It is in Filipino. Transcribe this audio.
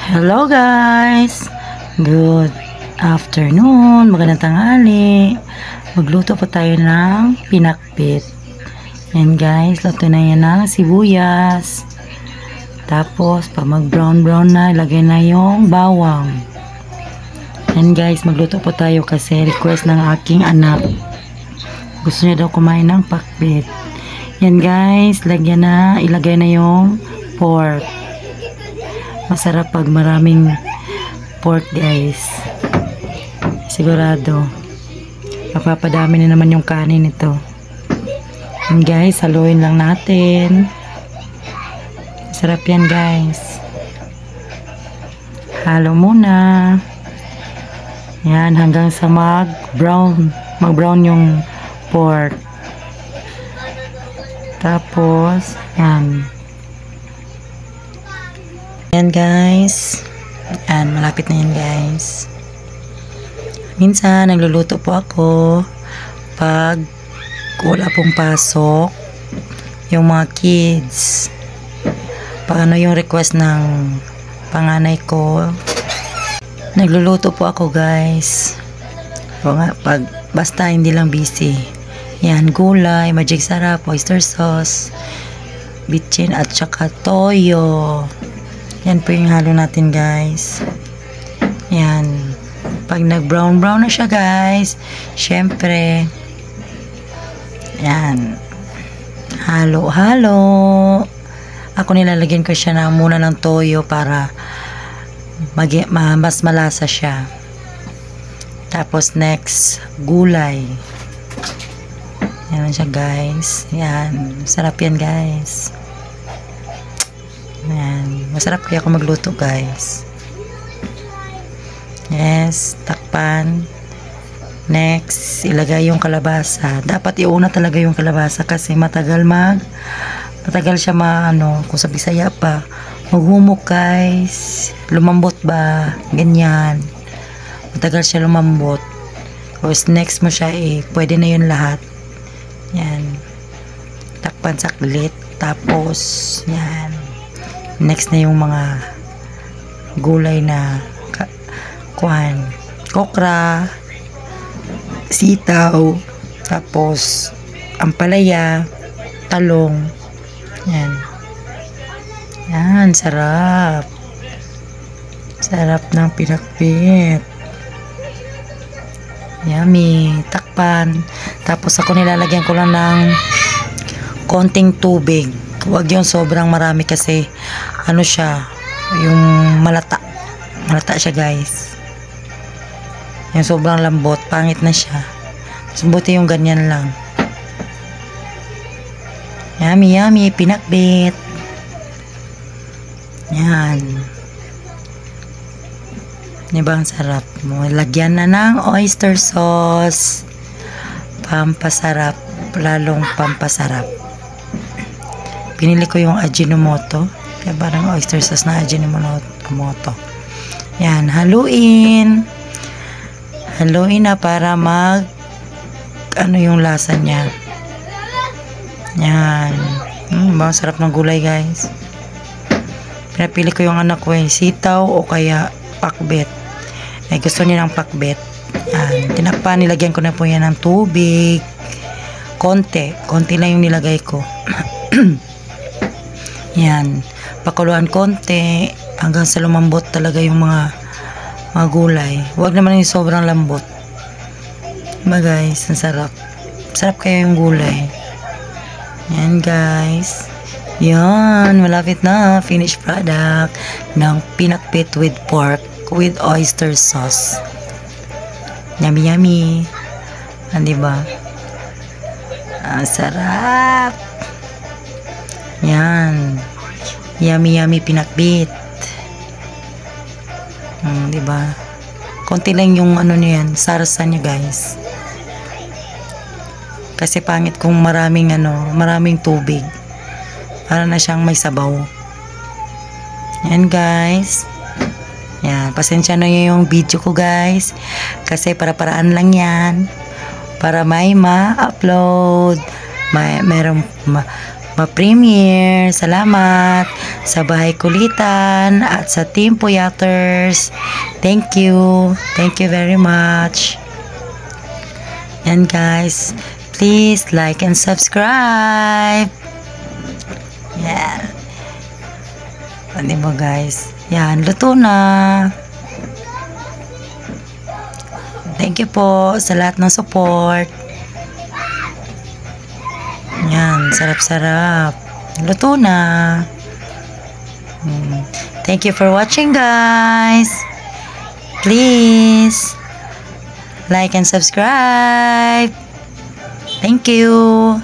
Hello guys! Good afternoon, magandang tanghali. Magluto po tayo ng pinakbit. Yan guys, luto na yan ng sibuyas. Tapos, pag mag brown na, ilagay na yung bawang. Yan guys, magluto po tayo kasi request ng aking anak. Gusto niya daw kumain ng pakbit. Yan guys, ilagay na yung pork. Masarap pag maraming pork guys. Sigurado mapapadami na naman yung kanin nito. And guys, haluin lang natin. Masarap yan guys. Halo muna. Yan hanggang sa mag brown yung pork. Tapos yan. Yan guys. Yan, malapit na yan guys. Minsan, nagluluto po ako pag wala pong pasok yung mga kids. Pag ano yung request ng panganay ko, nagluluto po ako guys. Pag basta hindi lang busy. Yan, gulay, magic sarap, oyster sauce, bitchin at saka toyo. Yan po yung halo natin guys. Yan. Pag nag brown na siya guys, syempre yan. Halo. Ako nilalagyan ko siya na muna ng toyo para mas malasa siya. Tapos next, gulay. Yan siya guys. Yan. Sarap yan guys. Ayan. Masarap kaya ako magluto guys. Yes, takpan. Next, ilagay yung kalabasa. Dapat iuna talaga yung kalabasa kasi matagal siya kung sa Bisaya pa, maghumok guys. Lumambot ba? Ganyan. Matagal siya lumambot. Tapos next mo siya pwede na yun lahat. Yan. Takpan saklit. Tapos, yan. Next na yung mga gulay na okra, sitaw, tapos ampalaya, talong. Yan. Yan, sarap. Sarap ng pinakbit. Yummy. Takpan. Tapos ako nilalagyan ko lang ng konting tubig. Huwag yung sobrang marami kasi siya, yung malata siya guys. Yung sobrang lambot, pangit na siya. Mas buti yung ganyan lang. Yummy, pinakbit. Yan. Diba ang sarap? Lagyan na ng oyster sauce. Pampasarap, lalong pampasarap. Pinili ko yung Ajinomoto. Kaya parang oyster sauce na Ajinomoto. Yan, haluin. Haluin na para yung lasa niya. Yan. Bang sarap ng gulay guys. Pinapili ko yung anak ko sitaw o kaya pakbet. Gusto niya ng pakbet. Yan. Tinakpan, nilagyan ko na po yan ng tubig. Konti lang yung nilagay ko. Yan. Pakuluan konti hanggang sa lumambot talaga yung mga gulay. Huwag naman yung sobrang lambot. Diba guys, ang sarap. Sarap kaya yung gulay. Yan guys. Yan, malapit na. Finished product ng pinakbit with pork with oyster sauce. Yummy. Diba? Ang sarap. Yan. Yummy pinakbit. Diba? Konti lang yung niyan, sarsa niya guys. Kasi pangit kung maraming tubig. Para na siyang may sabaw. Yan guys. Yan, pasensya na yung video ko guys. Kasi para-paraan lang yan. Para may ma-upload. ma-premiere. Salamat sa Bahay Kulitan at sa Team Puyaters. Thank you. Thank you very much. Yan guys. Please like and subscribe. Yan. Ano ba guys? Yan. Luto na. Thank you po sa lahat ng support. Yan, sarap-sarap. Luto na. Thank you for watching guys. Please like and subscribe. Thank you.